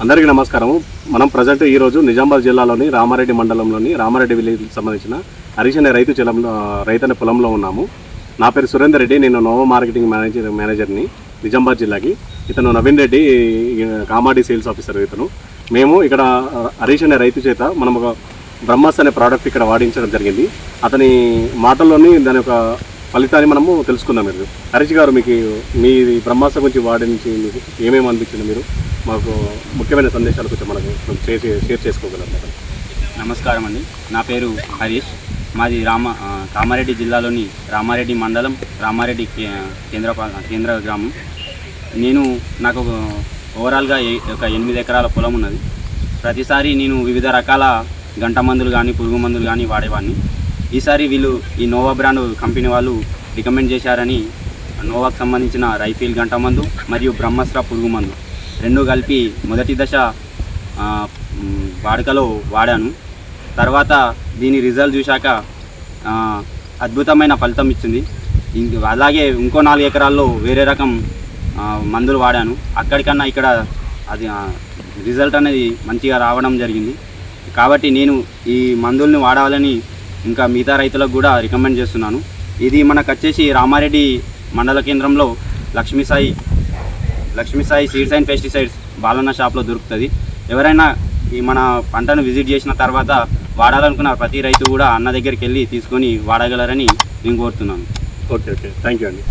అందరికీ నమస్కారం. మనం ప్రజెంట్ ఈరోజు నిజామాబాద్ జిల్లాలోని రామారెడ్డి మండలంలోని రామారెడ్డి విలేజ్కి సంబంధించిన హరీష్ అనే రైతు పొలంలో ఉన్నాము. నా పేరు సురేందర్ రెడ్డి. నేను నోవా మార్కెటింగ్ మేనేజర్ని నిజామాబాద్ జిల్లాకి. ఇతను నవీన్ రెడ్డి, కామాడి సేల్స్ ఆఫీసర్ ఇతను. మేము ఇక్కడ హరీష్ అనే రైతు చేత మనం ఒక బ్రహ్మాస్ అనే ప్రోడక్ట్ ఇక్కడ వాడించడం జరిగింది. అతని మాటల్లోని దాని యొక్క ఫలితాన్ని మనము తెలుసుకుందాం. మీరు హరీష్ గారు, మీకు మీ బ్రహ్మాస్త్ర గురించి వాడించి మీకు ఏమేమి అనిపించింది, మీరు మాకు ముఖ్యమైన సందేశాలు కొంచెం మనకు షేర్ చేసుకోగలరు. నమస్కారం అండి. నా పేరు హరీష్. మాది కామారెడ్డి జిల్లాలోని రామారెడ్డి మండలం, రామారెడ్డి కేంద్ర గ్రామం. నాకు ఓవరాల్గా ఒక 8 ఎకరాల పొలం ఉన్నది. ప్రతిసారి నేను వివిధ రకాల గంట మందులు కానీ పురుగు మందులు కానీ వాడేవాడిని. ఈసారి ఈ నోవా బ్రాండ్ కంపెనీ వాళ్ళు రికమెండ్ చేశారని నోవాకు సంబంధించిన రైఫిల్ గంట మందు మరియు బ్రహ్మాస్త్ర పురుగు మందు రెండు కలిపి మొదటి దశ వాడుకలో వాడాను. తర్వాత దీని రిజల్ట్ చూశాక అద్భుతమైన ఫలితం ఇచ్చింది. అలాగే ఇంకో 4 ఎకరాల్లో వేరే రకం మందులు వాడాను. అక్కడికన్నా ఇక్కడ అది రిజల్ట్ అనేది మంచిగా రావడం జరిగింది. కాబట్టి నేను ఈ మందుల్ని వాడాలని ఇంకా మిగతా రైతులకు కూడా రికమెండ్ చేస్తున్నాను. ఇది మనకు వచ్చేసి రామారెడ్డి మండల కేంద్రంలో లక్ష్మీసాయి సీడ్స్ అండ్ పెస్టిసైడ్స్ బాలన్న షాప్లో దొరుకుతుంది. ఎవరైనా ఈ మన పంటను విజిట్ చేసిన తర్వాత వాడాలనుకున్న ప్రతి రైతు కూడా అన్న దగ్గరికి వెళ్ళి తీసుకొని వాడగలరని నేను కోరుతున్నాను. ఓకే, థ్యాంక్ యూ అండి.